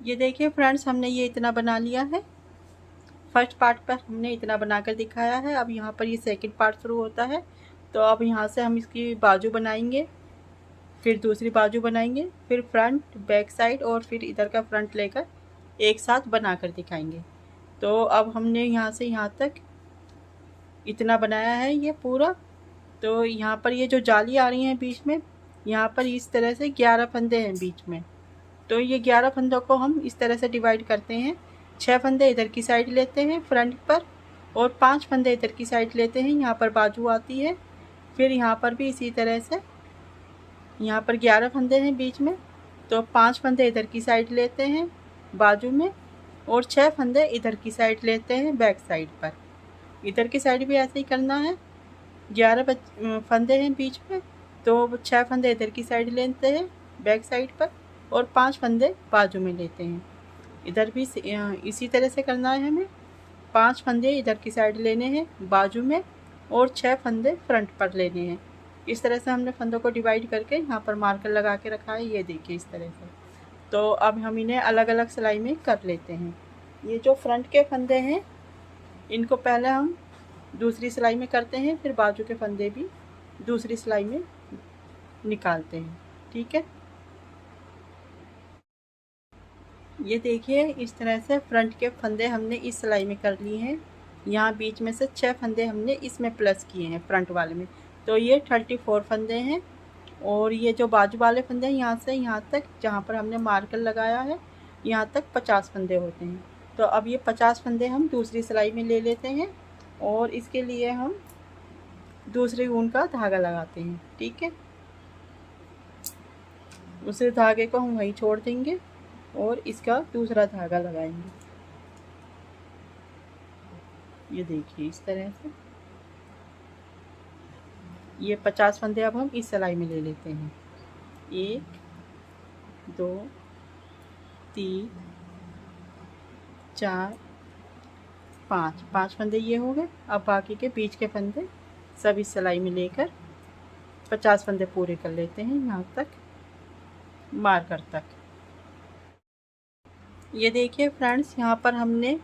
ये देखिए फ्रेंड्स, हमने ये इतना बना लिया है। फर्स्ट पार्ट पर हमने इतना बनाकर दिखाया है। अब यहाँ पर ये सेकंड पार्ट शुरू होता है। तो अब यहाँ से हम इसकी बाजू बनाएंगे, फिर दूसरी बाजू बनाएंगे, फिर फ्रंट बैक साइड और फिर इधर का फ्रंट लेकर एक साथ बनाकर दिखाएंगे। तो अब हमने यहाँ से यहाँ तक इतना बनाया है ये पूरा। तो यहाँ पर ये जो जाली आ रही है बीच में, यहाँ पर इस तरह से 11 फंदे हैं बीच में। तो ये 11 फंदों को हम इस तरह से डिवाइड करते हैं। 6 फंदे इधर की साइड लेते हैं फ्रंट पर, और 5 फंदे इधर की साइड लेते हैं। यहाँ पर बाजू आती है। फिर यहाँ पर भी इसी तरह से, यहाँ पर 11 फंदे हैं बीच में, तो 5 फंदे इधर की साइड लेते हैं बाजू में, और 6 फंदे इधर की साइड लेते हैं बैक साइड पर। इधर की साइड भी ऐसे ही करना है। 11 फंदे हैं बीच में, तो 6 फंदे इधर की साइड लेते हैं बैक साइड पर, और 5 फंदे बाजू में लेते हैं। इधर भी इसी तरह से करना है हमें। 5 फंदे इधर की साइड लेने हैं बाजू में, और 6 फंदे फ्रंट पर लेने हैं। इस तरह से हमने फंदों को डिवाइड करके यहाँ पर मार्कर लगा के रखा है। ये देखिए इस तरह से। तो अब हम इन्हें अलग अलग सिलाई में कर लेते हैं। ये जो फ्रंट के फंदे हैं, इनको पहले हम दूसरी सिलाई में करते हैं, फिर बाजू के फंदे भी दूसरी सिलाई में निकालते हैं। ठीक है, ये देखिए इस तरह से फ्रंट के फंदे हमने इस सिलाई में कर लिए हैं। यहाँ बीच में से 6 फंदे हमने इसमें प्लस किए हैं फ्रंट वाले में, तो ये 34 फंदे हैं। और ये जो बाजू वाले फंदे हैं, यहाँ से यहाँ तक जहाँ पर हमने मार्कर लगाया है, यहाँ तक 50 फंदे होते हैं। तो अब ये 50 फंदे हम दूसरी सिलाई में ले लेते हैं, और इसके लिए हम दूसरे ऊन का धागा लगाते हैं। ठीक है, उस धागे को हम वहीं छोड़ देंगे और इसका दूसरा धागा लगाएंगे। ये देखिए इस तरह से। ये 50 फंदे अब हम इस सिलाई में ले लेते हैं। 1 2 3 4 5 फंदे ये हो गए। अब बाकी के बीच के फंदे सब इस सिलाई में लेकर 50 फंदे पूरे कर लेते हैं यहाँ तक, मार्कर तक। ये देखिए फ्रेंड्स, यहाँ पर हमने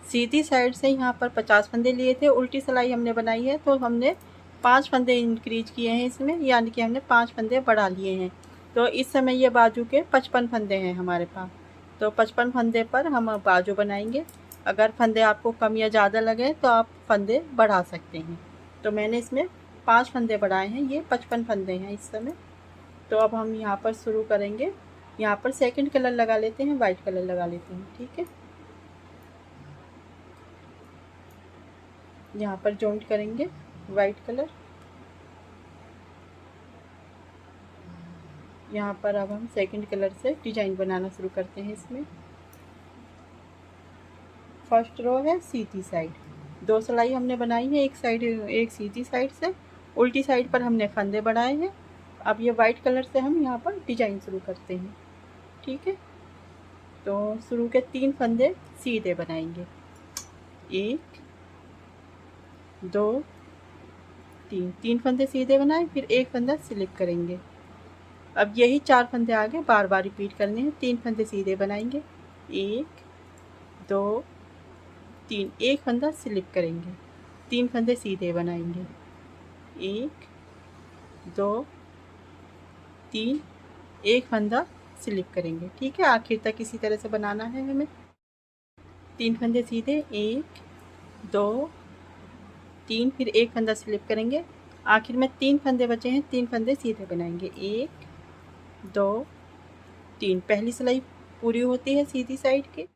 सीधी साइड से यहाँ पर 50 फंदे लिए थे, उल्टी सिलाई हमने बनाई है, तो हमने 5 फंदे इंक्रीज किए हैं इसमें, यानी कि हमने 5 फंदे बढ़ा लिए हैं। तो इस समय ये बाजू के 55 फंदे हैं हमारे पास। तो 55 फंदे पर हम बाजू बनाएंगे। अगर फंदे आपको कम या ज़्यादा लगे तो आप फंदे बढ़ा सकते हैं। तो मैंने इसमें 5 फंदे बढ़ाए हैं, ये 55 फंदे हैं इस समय। तो अब हम यहाँ पर शुरू करेंगे। यहाँ पर सेकंड कलर लगा लेते हैं, वाइट कलर लगा लेते हैं। ठीक है, यहाँ पर जॉइंट करेंगे वाइट कलर। यहाँ पर अब हम सेकंड कलर से डिजाइन बनाना शुरू करते हैं। इसमें फर्स्ट रो है सीधी साइड, 2 सिलाई हमने बनाई है, एक साइड एक सीधी साइड से, उल्टी साइड पर हमने फंदे बढ़ाए हैं। अब ये वाइट कलर से हम यहाँ पर डिजाइन शुरू करते हैं। ठीक है, तो शुरू के 3 फंदे सीधे बनाएंगे। 1 2 3 फंदे सीधे बनाए, फिर एक फंदा स्लिप करेंगे। अब यही 4 फंदे आगे बार बार रिपीट करने हैं। 3 फंदे सीधे बनाएंगे, 1 2 3, एक फंदा स्लिप करेंगे, 3 फंदे सीधे बनाएंगे, 1 2 3, एक फंदा स्लिप करेंगे। ठीक है, आखिर तक इसी तरह से बनाना है हमें। 3 फंदे सीधे, 1 2 3, फिर एक फंदा स्लिप करेंगे। आखिर में 3 फंदे बचे हैं, 3 फंदे सीधे बनाएंगे, 1 2 3। पहली सिलाई पूरी होती है सीधी साइड की।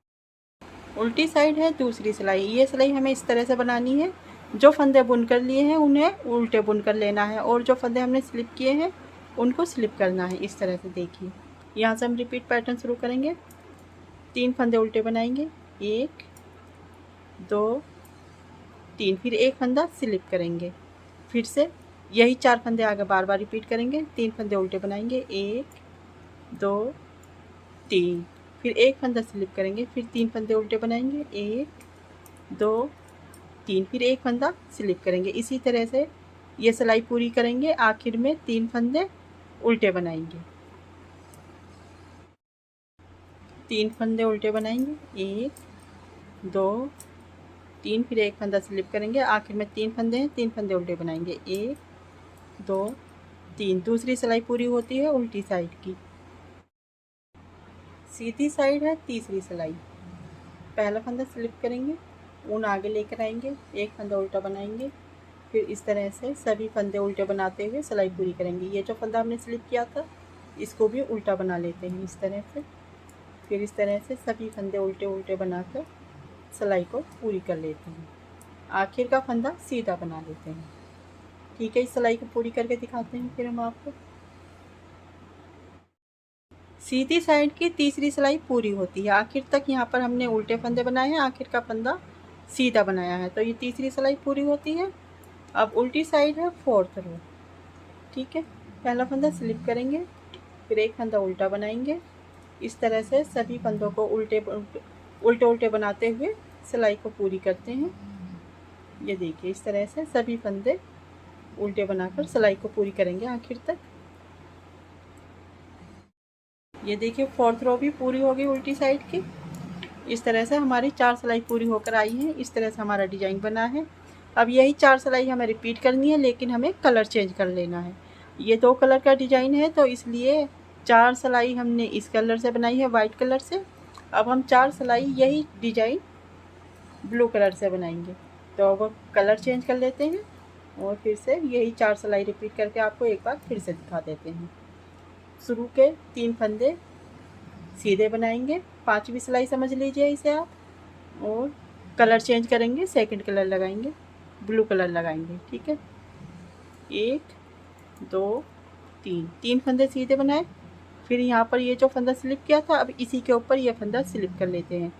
उल्टी साइड है दूसरी सिलाई। ये सिलाई हमें इस तरह से बनानी है, जो फंदे बुनकर लिए हैं उन्हें उल्टे बुनकर लेना है, और जो फंदे हमने स्लिप किए हैं उनको स्लिप करना है। इस तरह से देखिए, यहाँ से हम रिपीट पैटर्न शुरू करेंगे। 3 फंदे उल्टे बनाएंगे, 1 2 3, फिर एक फंदा स्लिप करेंगे। फिर से यही 4 फंदे आगे बार बार रिपीट करेंगे। 3 फंदे उल्टे बनाएंगे, 1 2 3, फिर एक फंदा स्लिप करेंगे, फिर 3 फंदे उल्टे बनाएंगे, 1 2 3, फिर एक फंदा स्लिप करेंगे। इसी तरह से ये सिलाई पूरी करेंगे। आखिर में 3 फंदे उल्टे बनाएंगे। 3 फंदे उल्टे बनाएंगे, 1 2 3, फिर एक फंदा स्लिप करेंगे, आखिर में 3 फंदे हैं, 3 फंदे उल्टे बनाएंगे, 1 2 3। दूसरी सिलाई पूरी होती है उल्टी साइड की। सीधी साइड है तीसरी सिलाई। पहला फंदा स्लिप करेंगे, ऊन आगे लेकर आएंगे, एक फंदा उल्टा बनाएंगे, फिर इस तरह से सभी फंदे उल्टे बनाते हुए सिलाई पूरी करेंगे। ये जो फंदा हमने स्लिप किया था इसको भी उल्टा बना लेते हैं इस तरह से। फिर इस तरह से सभी फंदे उल्टे उल्टे बनाकर सिलाई को पूरी कर लेते हैं। आखिर का फंदा सीधा बना लेते हैं। ठीक है, इस सिलाई को पूरी करके दिखाते हैं फिर हम आपको। सीधी साइड की तीसरी सिलाई पूरी होती है, आखिर तक यहाँ पर हमने उल्टे फंदे बनाए हैं, आखिर का फंदा सीधा बनाया है, तो ये तीसरी सिलाई पूरी होती है। अब उल्टी साइड है 4th रो। ठीक है, पहला फंदा स्लिप करेंगे, फिर एक फंदा उल्टा बनाएंगे, इस तरह से सभी फंदों को उल्टे उल्टे बनाते हुए सिलाई को पूरी करते हैं। ये देखिए, इस तरह से सभी फंदे उल्टे बनाकर सिलाई को पूरी करेंगे आखिर तक। ये देखिए 4th रो भी पूरी हो गई उल्टी साइड की। इस तरह से हमारी 4 सिलाई पूरी होकर आई है। इस तरह से हमारा डिजाइन बना है। अब यही 4 सिलाई हमें रिपीट करनी है, लेकिन हमें कलर चेंज कर लेना है। ये 2 कलर का डिजाइन है, तो इसलिए 4 सिलाई हमने इस कलर से बनाई है, वाइट कलर से। अब हम 4 सिलाई यही डिजाइन ब्लू कलर से बनाएंगे, तो अब कलर चेंज कर लेते हैं और फिर से यही 4 सिलाई रिपीट करके आपको एक बार फिर से दिखा देते हैं। शुरू के 3 फंदे सीधे बनाएंगे, 5वीं सिलाई समझ लीजिए इसे आप, और कलर चेंज करेंगे, सेकंड कलर लगाएंगे, ब्लू कलर लगाएंगे। ठीक है, 1 2 3 फंदे सीधे बनाए, फिर यहाँ पर ये जो फंदा स्लिप किया था अब इसी के ऊपर ये फंदा स्लिप कर लेते हैं।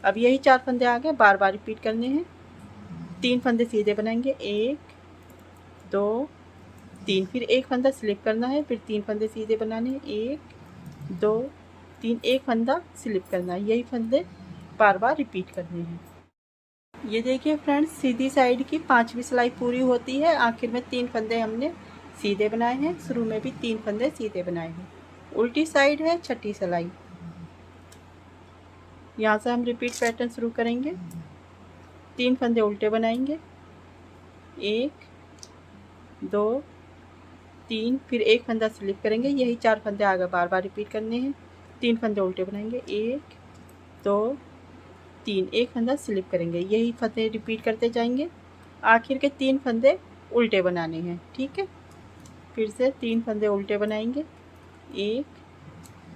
अब यही 4 फंदे आगे बार बार रिपीट करने हैं। 3 फंदे सीधे बनाएंगे, 1 2 3, फिर एक फंदा स्लिप करना है, फिर 3 फंदे सीधे बनाने हैं, 1 2 3, एक फंदा स्लिप करना है। यही फंदे बार बार रिपीट करने हैं। ये देखिए फ्रेंड्स, सीधी साइड की 5वीं सिलाई पूरी होती है। आखिर में 3 फंदे हमने सीधे बनाए हैं, शुरू में भी 3 फंदे सीधे बनाए हैं। उल्टी साइड है 6ठी सिलाई। यहाँ से हम रिपीट पैटर्न शुरू करेंगे। 3 फंदे उल्टे बनाएंगे, 1 2 3, फिर एक फंदा स्लिप करेंगे, यही 4 फंदे आगे बार बार रिपीट करने हैं। 3 फंदे उल्टे बनाएंगे, 1 2 3, एक फंदा स्लिप करेंगे, यही फंदे रिपीट करते जाएंगे। आखिर के 3 फंदे उल्टे बनाने हैं। ठीक है, फिर से 3 फंदे उल्टे बनाएंगे, 1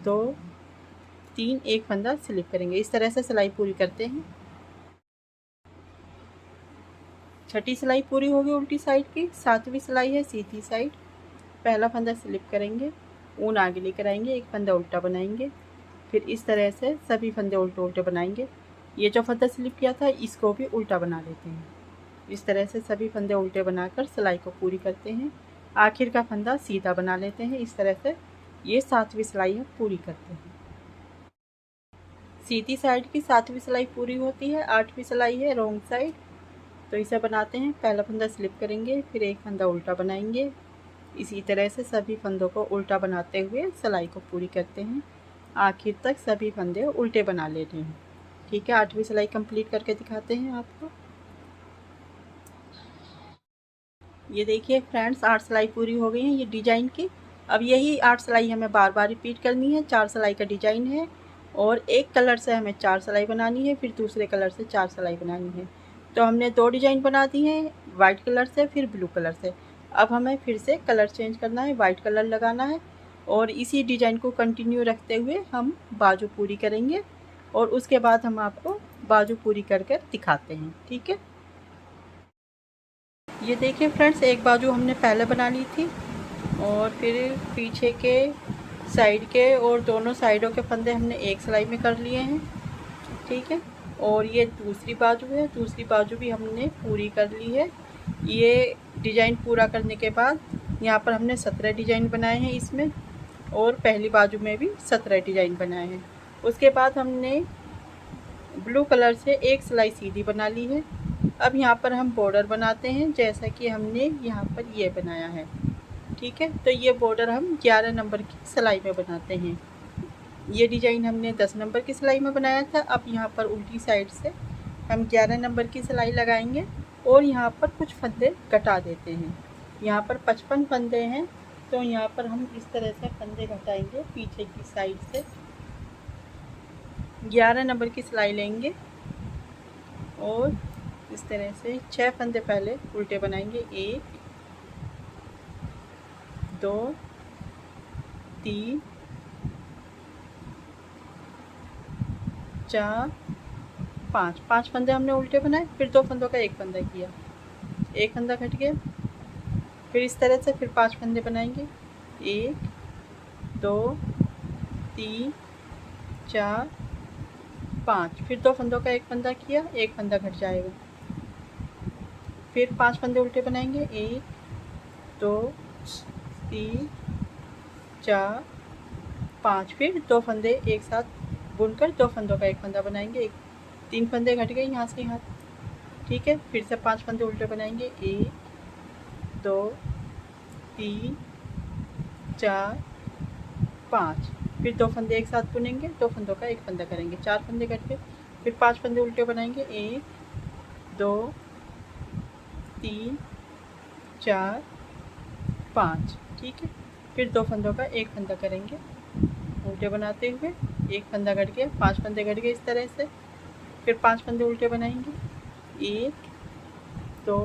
2 3, एक फंदा स्लिप करेंगे। इस तरह से सिलाई पूरी करते हैं। 6ठी सिलाई पूरी होगी उल्टी साइड की। 7वीं सिलाई है सीधी साइड। पहला फंदा स्लिप करेंगे, ऊन आगे लेकर आएंगे, एक फंदा उल्टा बनाएंगे, फिर इस तरह से सभी फंदे उल्टे उल्टे बनाएंगे। ये जो फंदा स्लिप किया था इसको भी उल्टा बना लेते हैं। इस तरह से सभी फंदे उल्टे बनाकर सिलाई को पूरी करते हैं। आखिर का फंदा सीधा बना लेते हैं। इस तरह से ये 7वीं सिलाई हम पूरी करते हैं। सीधी साइड की 7वीं सिलाई पूरी होती है। 8वीं सिलाई है रॉन्ग साइड, तो इसे बनाते हैं। पहला फंदा स्लिप करेंगे, फिर एक फंदा उल्टा बनाएंगे। इसी तरह से सभी फंदों को उल्टा बनाते हुए सिलाई को पूरी करते हैं। आखिर तक सभी फंदे उल्टे बना लेते हैं। ठीक है, 8वीं सिलाई कंप्लीट करके दिखाते हैं आपको। ये देखिए फ्रेंड्स, 8 सिलाई पूरी हो गई है ये डिजाइन की। अब यही 8 सिलाई हमें बार बार रिपीट करनी है। 4 सिलाई का डिजाइन है और एक कलर से हमें 4 सिलाई बनानी है, फिर दूसरे कलर से 4 सिलाई बनानी है। तो हमने 2 डिजाइन बना दी हैं, वाइट कलर से फिर ब्लू कलर से। अब हमें फिर से कलर चेंज करना है, वाइट कलर लगाना है और इसी डिजाइन को कंटिन्यू रखते हुए हम बाजू पूरी करेंगे और उसके बाद हम आपको बाजू पूरी कर कर दिखाते हैं। ठीक है, ये देखिए फ्रेंड्स, एक बाजू हमने पहले बना ली थी और फिर पीछे के साइड के और दोनों साइडों के फंदे हमने एक सिलाई में कर लिए हैं। ठीक है, और ये दूसरी बाजू है, दूसरी बाजू भी हमने पूरी कर ली है। ये डिज़ाइन पूरा करने के बाद यहाँ पर हमने 17 डिज़ाइन बनाए हैं इसमें, और पहली बाजू में भी 17 डिज़ाइन बनाए हैं। उसके बाद हमने ब्लू कलर से एक सिलाई सीधी बना ली है। अब यहाँ पर हम बॉर्डर बनाते हैं, जैसा कि हमने यहाँ पर ये बनाया है। ठीक है, तो ये बॉर्डर हम 11 नंबर की सिलाई में बनाते हैं। ये डिजाइन हमने 10 नंबर की सिलाई में बनाया था। अब यहाँ पर उल्टी साइड से हम 11 नंबर की सिलाई लगाएंगे और यहाँ पर कुछ फंदे घटा देते हैं। यहाँ पर 55 फंदे हैं, तो यहाँ पर हम इस तरह से फंदे घटाएंगे। पीछे की साइड से 11 नंबर की सिलाई लेंगे और इस तरह से 6 फंदे पहले उल्टे बनाएंगे। 1 2 3 4 5 फंदे हमने उल्टे बनाए। फिर 2 फंदों का एक फंदा किया, एक फंदा घट गया। फिर इस तरह से फिर 5 फंदे बनाएंगे। 1 2 3 4 5। फिर 2 फंदों का एक फंदा किया, एक फंदा घट जाएगा। फिर 5 फंदे उल्टे बनाएंगे। 1 2 3 4 5। फिर 2 फंदे एक साथ बुनकर 2 फंदों का एक फंदा बनाएंगे। 3 फंदे घट गए यहाँ से यहाँ, ठीक है। फिर से 5 फंदे उल्टे बनाएंगे। 1 2 3 4 5। फिर 2 फंदे एक साथ बुनेंगे, 2 फंदों का एक फंदा करेंगे। 4 फंदे घट गए। फिर 5 फंदे उल्टे बनाएंगे। 1 2 3 4 5, ठीक है। फिर 2 फंदों का एक फंदा करेंगे उल्टे बनाते हुए। एक फंदा घट गया, 5 फंदे घट गए इस तरह से। फिर 5 फंदे उल्टे बनाएंगे। 1 2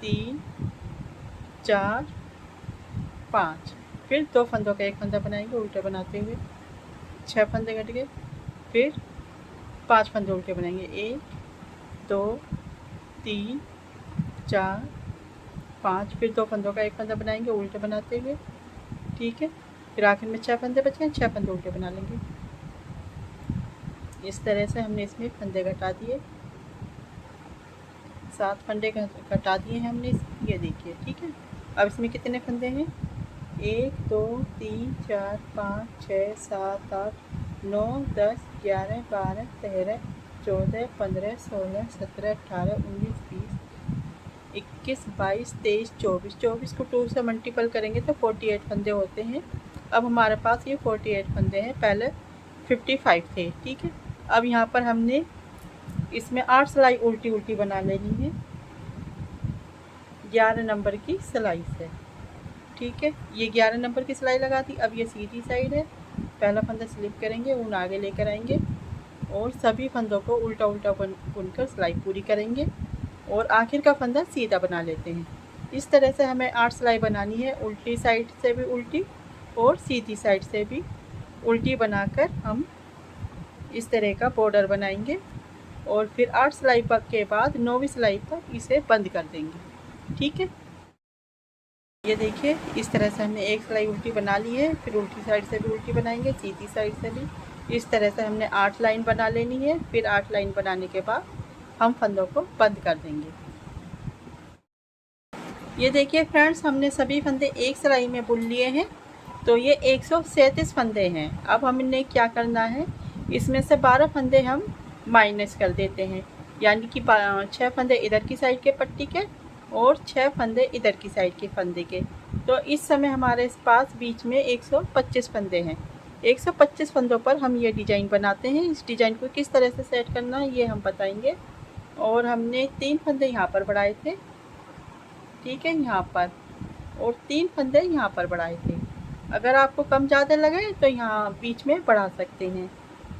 3 4 5। फिर 2 फंदों का एक फंदा बनाएंगे उल्टे बनाते हुए। 6 फंदे घट गए। फिर 5 फंदे उल्टे बनाएंगे। 1 2 3 4 5। फिर 2 फंदों का एक फंदा बनाएंगे उल्टे बनाते हुए, ठीक है। फिर आखिर में 6 फंदे बचे हैं, 6 फंदे उल्टे बना लेंगे। इस तरह से हमने इसमें फंदे घटा दिए। 7 फंदे घटा दिए हैं हमने, ये देखिए, ठीक है। अब इसमें कितने फंदे हैं? 1 2 3 4 5 6 7 8 9 10 11 12 13 14 15 16 17 18 19 20 21 22 23 24। 24 को 2 से मल्टीपल करेंगे तो 48 फंदे होते हैं। अब हमारे पास ये 48 फंदे हैं, पहले 55 थे, ठीक है। अब यहाँ पर हमने इसमें 8 सिलाई उल्टी उल्टी बना लेनी है 11 नंबर की सिलाई से, ठीक है। ये 11 नंबर की सिलाई लगा दी। अब ये सीधी साइड है, पहला फंदा स्लिप करेंगे, ऊन आगे लेकर आएंगे और सभी फंदों को उल्टा उल्टा बुनकर सिलाई पूरी करेंगे और आखिर का फंदा सीधा बना लेते हैं। इस तरह से हमें 8 सिलाई बनानी है, उल्टी साइड से भी उल्टी और सीधी साइड से भी उल्टी बनाकर हम इस तरह का बॉर्डर बनाएंगे और फिर 8 सिलाई के बाद 9वीं सिलाई तक इसे बंद कर देंगे, ठीक है। ये देखिए, इस तरह से हमने एक सिलाई उल्टी बना ली है। फिर उल्टी साइड से भी उल्टी बनाएंगे, सीधी साइड से भी। इस तरह से हमने 8 लाइन बना लेनी है। फिर 8 लाइन बनाने के बाद हम फंदों को बंद कर देंगे। ये देखिए फ्रेंड्स, हमने सभी फंदे एक सिलाई में बुन लिए हैं, तो ये 137 फंदे हैं। अब हमने क्या करना है, इसमें से 12 फंदे हम माइनस कर देते हैं, यानी कि 6 फंदे इधर की साइड के पट्टी के और 6 फंदे इधर की साइड के फंदे के। तो इस समय हमारे पास बीच में 125 फंदे हैं। 125 फंदों पर हम ये डिज़ाइन बनाते हैं। इस डिज़ाइन को किस तरह से सेट करना है ये हम बताएंगे। और हमने 3 फंदे यहाँ पर बढ़ाए थे, ठीक है, यहाँ पर, और 3 फंदे यहाँ पर बढ़ाए थे। अगर आपको कम ज़्यादा लगे तो यहाँ बीच में बढ़ा सकते हैं।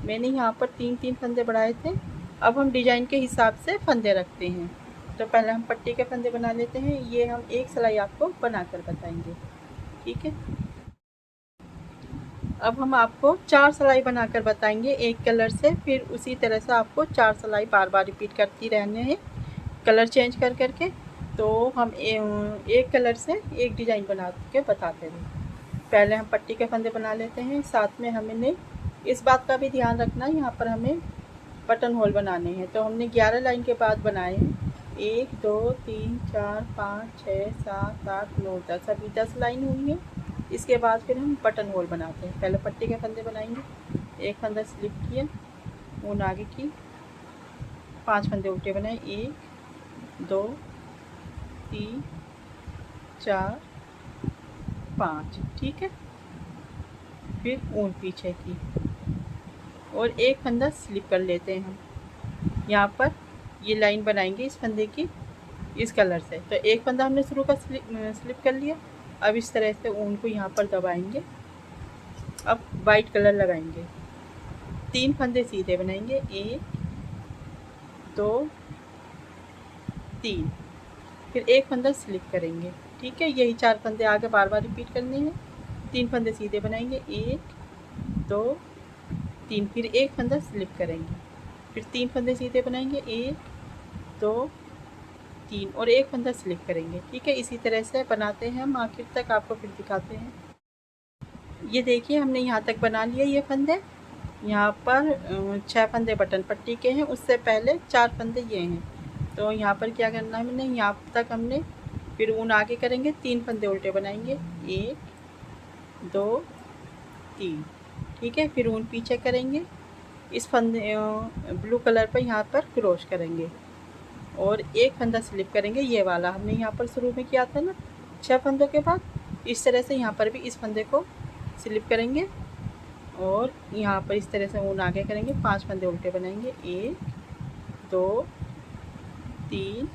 मैंने यहाँ पर 3 फंदे बढ़ाए थे। अब हम डिज़ाइन के हिसाब से फंदे रखते हैं। तो पहले हम पट्टी के फंदे बना लेते हैं। ये हम एक सिलाई आपको बनाकर बताएंगे, ठीक है। अब हम आपको 4 सिलाई बनाकर बताएंगे एक कलर से। फिर उसी तरह से आपको 4 सिलाई बार बार रिपीट करती रहने हैं, कलर चेंज कर करके। तो हम एक कलर से एक डिज़ाइन बना के बताते हैं। पहले हम पट्टी के फंदे बना लेते हैं। साथ में हमने इस बात का भी ध्यान रखना, यहाँ पर हमें बटन होल बनाने हैं। तो हमने 11 लाइन के बाद बनाए हैं 1 2 3 4 5 6 7 8 9 10, अभी 10 लाइन हुई है। इसके बाद फिर हम बटन होल बनाते हैं। पहले पट्टी के फंदे बनाएंगे, एक फंदा स्लिप किया, ऊन आगे की, 5 फंदे उल्टे बनाए, 1 2 3 4 5, ठीक है। फिर ऊन पीछे की, और एक फंदा स्लिप कर लेते हैं हम। यहाँ पर ये लाइन बनाएंगे इस फंदे की इस कलर से। तो एक फंदा हमने शुरू का स्लिप कर लिया। अब इस तरह से ऊन को यहाँ पर दबाएंगे। अब वाइट कलर लगाएंगे, 3 फंदे सीधे बनाएंगे, 1 2 3, फिर एक फंदा स्लिप करेंगे। ठीक है, यही 4 फंदे आगे बार बार रिपीट करने हैं। 3 फंदे सीधे बनाएंगे, 1 2 3, फिर एक फंदा स्लिप करेंगे, फिर 3 फंदे सीधे बनाएंगे, 1 2 3, और एक फंदा स्लिप करेंगे। ठीक है, इसी तरह से बनाते हैं हम आखिर तक, आपको फिर दिखाते हैं। ये देखिए हमने यहाँ तक बना लिया ये फंदे। यहाँ पर 6 फंदे बटन पट्टी के हैं, उससे पहले 4 फंदे ये हैं। तो यहाँ पर क्या करना है हमने, यहाँ तक हमने, फिर ऊन आगे करेंगे, 3 फंदे उल्टे बनाएंगे, 1 2 3। ठीक है, फिर ऊन पीछे करेंगे, इस फंदे ब्लू कलर पर यहाँ पर क्रॉस करेंगे और एक फंदा स्लिप करेंगे, ये वाला हमने यहाँ पर शुरू में किया था ना 6 फंदों के बाद। इस तरह से यहाँ पर भी इस फंदे को स्लिप करेंगे और यहाँ पर इस तरह से ऊन आगे करेंगे, 5 फंदे उल्टे बनाएंगे, 1 2 3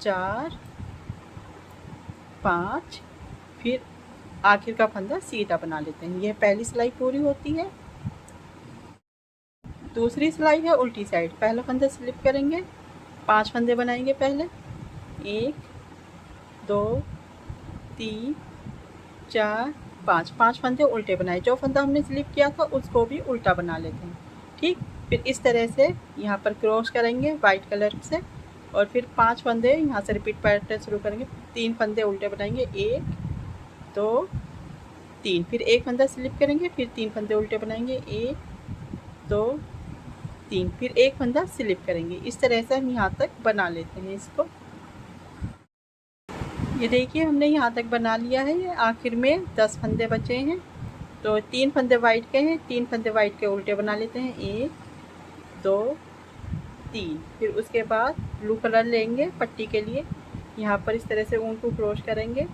4 5, फिर आखिर का फंदा सीधा बना लेते हैं। यह पहली सिलाई पूरी होती है। दूसरी सिलाई है उल्टी साइड। पहला फंदा स्लिप करेंगे, 5 फंदे बनाएंगे पहले, 1 2 3 4 5, 5 फंदे उल्टे बनाए। जो फंदा हमने स्लिप किया था उसको भी उल्टा बना लेते हैं। ठीक, फिर इस तरह से यहाँ पर क्रॉस करेंगे वाइट कलर से, और फिर 5 फंदे यहाँ से रिपीट पैटर्न शुरू करेंगे। 3 फंदे उल्टे बनाएंगे, 1 2 3, फिर एक फंदा स्लिप करेंगे, फिर 3 फंदे उल्टे बनाएंगे, 1 2 3, फिर एक फंदा स्लिप करेंगे। इस तरह से हम यहाँ तक बना लेते हैं इसको। ये देखिए हमने यहाँ तक बना लिया है। ये आखिर में 10 फंदे बचे हैं, तो 3 फंदे वाइट के हैं, 3 फंदे वाइट के उल्टे बना लेते हैं, 1 2 3। फिर उसके बाद ब्लू कलर लेंगे पट्टी के लिए, यहाँ पर इस तरह से ऊन को क्रॉस करेंगे।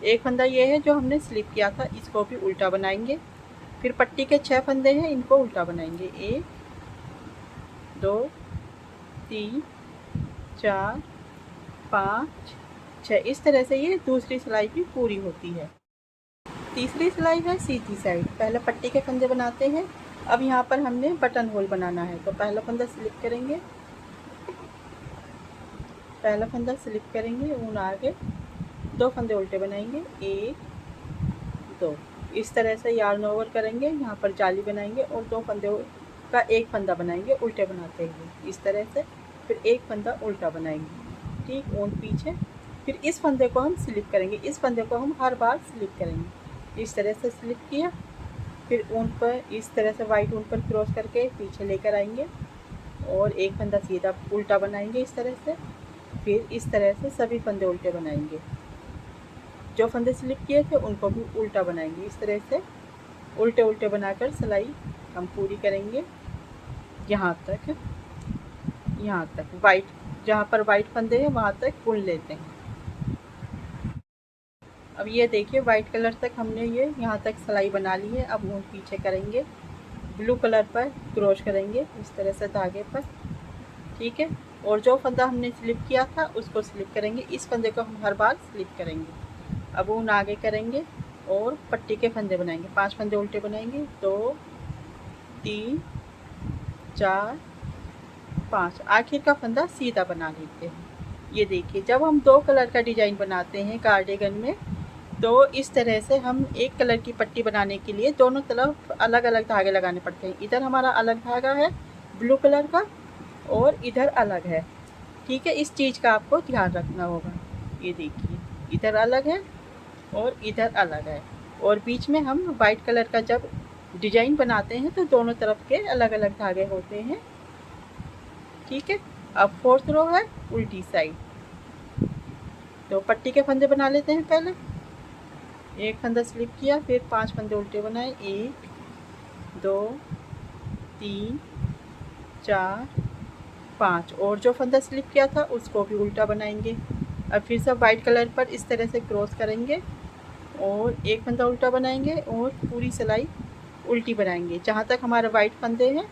एक फंदा ये है जो हमने स्लिप किया था, इसको भी उल्टा बनाएंगे। फिर पट्टी के 6 फंदे हैं, इनको उल्टा बनाएंगे, 1 2 3 4 5 6। इस तरह से ये दूसरी सिलाई भी पूरी होती है। तीसरी सिलाई है सीधी साइड। पहले पट्टी के फंदे बनाते हैं। अब यहाँ पर हमने बटन होल बनाना है, तो पहला फंदा स्लिप करेंगे, पहला फंदा स्लिप करेंगे, ऊन आगे, 2 फंदे उल्टे बनाएंगे, 1 2। इस तरह से यार्न ओवर करेंगे, यहाँ पर जाली बनाएंगे और 2 फंदे का एक फंदा बनाएंगे उल्टे बनाते हुए, इस तरह से। फिर एक फंदा उल्टा बनाएंगे। ठीक, ऊन पीछे, फिर इस फंदे को हम स्लिप करेंगे। इस फंदे को हम हर बार स्लिप करेंगे। इस तरह से स्लिप किया, फिर ऊन पर इस तरह से वाइट ऊन पर क्रॉस करके पीछे लेकर आएंगे और एक फंदा सीधा उल्टा बनाएंगे इस तरह से। फिर इस तरह से सभी फंदे उल्टे बनाएंगे। जो फंदे स्लिप किए थे उनको भी उल्टा बनाएंगे। इस तरह से उल्टे उल्टे बनाकर सिलाई हम पूरी करेंगे यहाँ तक वाइट, जहाँ पर वाइट फंदे हैं वहाँ तक बुन लेते हैं। अब ये देखिए वाइट कलर तक हमने ये यहाँ तक सिलाई बना ली है। अब ऊन पीछे करेंगे, ब्लू कलर पर क्रॉस करेंगे इस तरह से धागे पर। ठीक है, और जो फंदा हमने स्लिप किया था उसको स्लिप करेंगे। इस फंदे को हम हर बार स्लिप करेंगे। अब ऊन आगे करेंगे और पट्टी के फंदे बनाएंगे। 5 फंदे उल्टे बनाएंगे, 2 3 4 5। आखिर का फंदा सीधा बना लेते हैं। ये देखिए जब हम 2 कलर का डिजाइन बनाते हैं कार्डिगन में, तो इस तरह से हम एक कलर की पट्टी बनाने के लिए दोनों तरफ अलग अलग धागे लगाने पड़ते हैं। इधर हमारा अलग धागा है ब्लू कलर का और इधर अलग है। ठीक है, इस चीज़ का आपको ध्यान रखना होगा। ये देखिए इधर अलग है और इधर अलग है, और बीच में हम वाइट कलर का जब डिजाइन बनाते हैं तो दोनों तरफ के अलग अलग धागे होते हैं। ठीक है, अब 4th रो है उल्टी साइड। तो पट्टी के फंदे बना लेते हैं। पहले एक फंदा स्लिप किया, फिर 5 फंदे उल्टे बनाए, 1 2 3 4 5, और जो फंदा स्लिप किया था उसको भी उल्टा बनाएंगे। अब फिर सब वाइट कलर पर इस तरह से क्रॉस करेंगे और एक फंदा उल्टा बनाएंगे और पूरी सिलाई उल्टी बनाएंगे। जहाँ तक हमारे वाइट फंदे हैं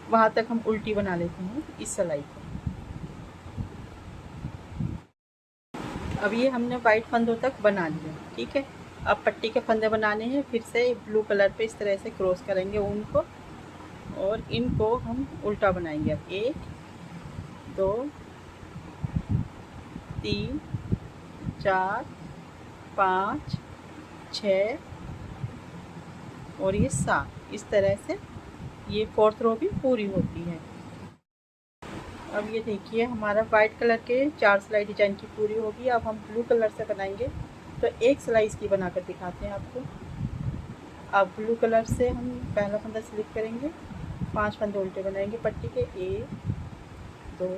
वहाँ तक हम उल्टी बना लेते हैं इस सिलाई को। अब ये हमने वाइट फंदों तक बना लिया, ठीक है। अब पट्टी के फंदे बनाने हैं। फिर से ब्लू कलर पे इस तरह से क्रॉस करेंगे ऊन को और इनको हम उल्टा बनाएंगे। अब 1 2 3 4 5 6 और ये 7, इस तरह से ये 4th रो भी पूरी होती है। अब ये देखिए हमारा वाइट कलर के 4 सिलाई डिजाइन की पूरी होगी। अब हम ब्लू कलर से बनाएंगे, तो एक सिलाई इसकी बनाकर दिखाते हैं आपको। अब ब्लू कलर से हम पहला फंदा स्लिप करेंगे, 5 फंदे उल्टे बनाएंगे पट्टी के। 1 2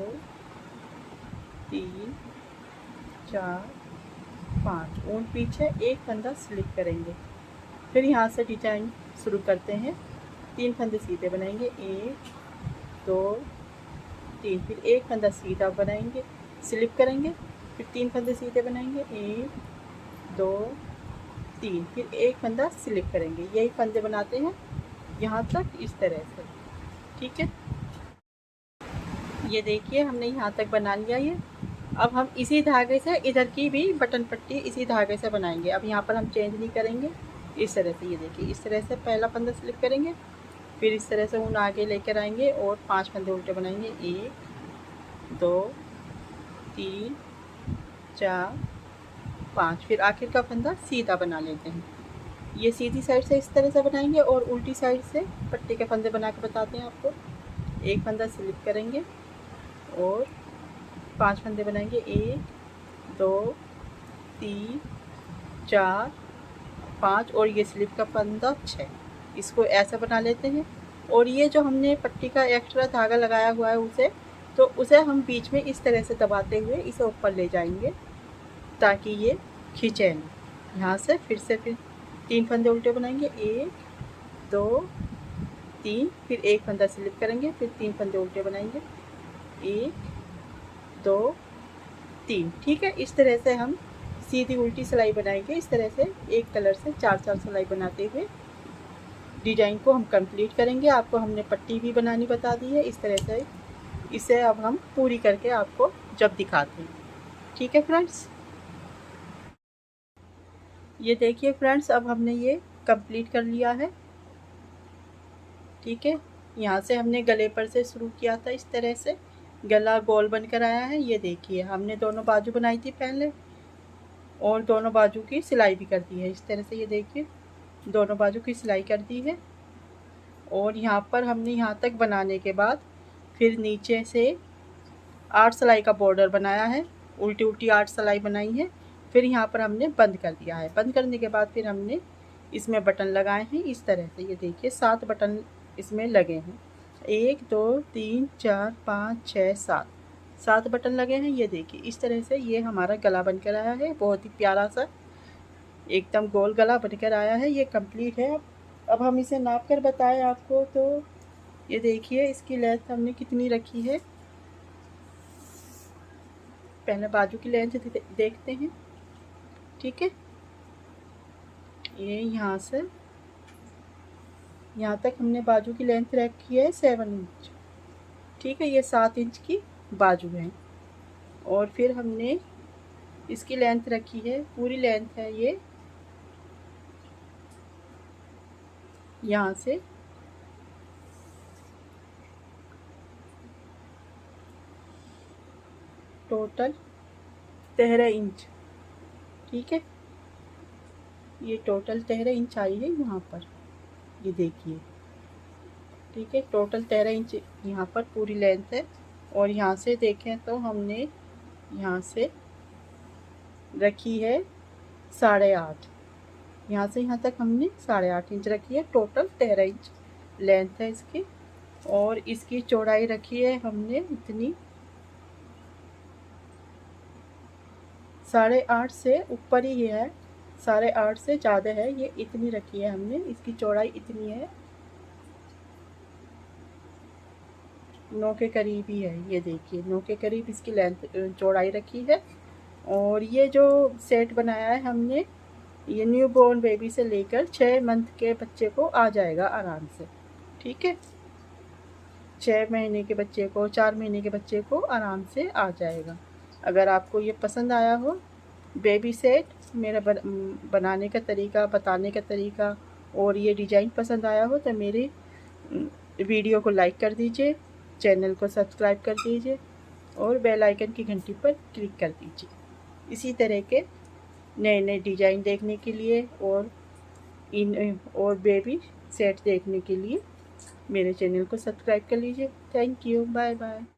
3 4 5 ऊन पीछे, एक फंदा स्लिप करेंगे। फिर यहाँ से डिजाइन शुरू करते हैं। 3 फंदे सीधे बनाएंगे, 1 2 3, फिर एक फंदा सीधा बनाएंगे, स्लिप करेंगे, फिर 3 फंदे सीधे बनाएंगे, 1 2 3, फिर एक फंदा स्लिप करेंगे। यही फंदे बनाते हैं यहाँ तक इस तरह से, ठीक है। ये देखिए हमने यहाँ तक बना लिया ये। अब हम इसी धागे से इधर की भी बटन पट्टी इसी धागे से बनाएंगे। अब यहाँ पर हम चेंज नहीं करेंगे, इस तरह से। ये देखिए इस तरह से पहला फंदा स्लिप करेंगे, फिर इस तरह से ऊन आगे लेकर आएंगे और 5 फंदे उल्टे बनाएंगे। 1 2 3 4 5, फिर आखिर का फंदा सीधा बना लेते हैं। ये सीधी साइड से इस तरह से बनाएंगे और उल्टी साइड से पट्टी के फंदे बना के बताते हैं आपको। एक फंदा स्लिप करेंगे और 5 फंदे बनाएंगे। 1 2 3 4 5 और ये स्लिप का फंदा 6। इसको ऐसा बना लेते हैं। और ये जो हमने पट्टी का एक्स्ट्रा धागा लगाया हुआ है उसे हम बीच में इस तरह से दबाते हुए इसे ऊपर ले जाएंगे ताकि ये खींचे नहीं। यहाँ से फिर 3 फंदे उल्टे बनाएंगे, 1 2 3, फिर एक फंदा स्लिप करेंगे, फिर 3 फंदे उल्टे बनाएंगे, 1 2 3, ठीक है। इस तरह से हम सीधी उल्टी सिलाई बनाएंगे। इस तरह से एक कलर से 4 सिलाई बनाते हुए डिजाइन को हम कंप्लीट करेंगे। आपको हमने पट्टी भी बनानी बता दी है। इस तरह से इसे अब हम पूरी करके आपको जब दिखाते हैं, ठीक है फ्रेंड्स। ये देखिए फ्रेंड्स अब हमने ये कंप्लीट कर लिया है, ठीक है। यहाँ से हमने गले पर से शुरू किया था, इस तरह से गला गोल बनकर आया है। ये देखिए हमने दोनों बाजू बनाई थी पहले और दोनों बाजू की सिलाई भी कर दी है इस तरह से। ये देखिए दोनों बाजू की सिलाई कर दी है। और यहाँ पर हमने यहाँ तक बनाने के बाद फिर नीचे से 8 सिलाई का बॉर्डर बनाया है, उल्टी उल्टी 8 सिलाई बनाई है। फिर यहाँ पर हमने बंद कर दिया है। बंद करने के बाद फिर हमने इसमें बटन लगाए हैं इस तरह से। ये देखिए 7 बटन इसमें लगे हैं, 1 2 3 4 5 6 7 बटन लगे हैं। ये देखिए इस तरह से ये हमारा गला बनकर आया है। बहुत ही प्यारा सा एकदम गोल गला बनकर आया है। ये कंप्लीट है। अब हम इसे नाप कर बताएं आपको, तो ये देखिए इसकी लेंथ हमने कितनी रखी है। पहले बाजू की लेंथ देखते हैं, ठीक है। ये यहाँ से यहाँ तक हमने बाजू की लेंथ रखी है 7 इंच, ठीक है। ये 7 इंच की बाजू है। और फिर हमने इसकी लेंथ रखी है, पूरी लेंथ है ये यहाँ से टोटल 13 इंच, ठीक है। ये टोटल 13 इंच आई है यहाँ पर, ये देखिए, ठीक है। टोटल 13 इंच यहाँ पर पूरी लेंथ है। और यहाँ से देखें तो हमने यहाँ से रखी है 8.5, यहाँ से यहाँ तक हमने 8.5 इंच रखी है। टोटल 13 इंच लेंथ है इसकी। और इसकी चौड़ाई रखी है हमने इतनी 8.5 से ऊपर ही है, 8.5 से ज़्यादा है। ये इतनी रखी है हमने, इसकी चौड़ाई इतनी है, 9 के करीब ही है। ये देखिए 9 के करीब इसकी लेंथ चौड़ाई रखी है। और ये जो सेट बनाया है हमने ये न्यू बॉर्न बेबी से लेकर 6 मंथ के बच्चे को आ जाएगा आराम से। ठीक है, 6 महीने के बच्चे को, 4 महीने के बच्चे को आराम से आ जाएगा। अगर आपको ये पसंद आया हो बेबी सेट, मेरा बनाने का तरीका, बताने का तरीका, और ये डिज़ाइन पसंद आया हो तो मेरी वीडियो को लाइक कर दीजिए, चैनल को सब्सक्राइब कर दीजिए और बेल आइकन की घंटी पर क्लिक कर दीजिए। इसी तरह के नए नए डिज़ाइन देखने के लिए और बेबी सेट देखने के लिए मेरे चैनल को सब्सक्राइब कर लीजिए। Thank you, bye bye.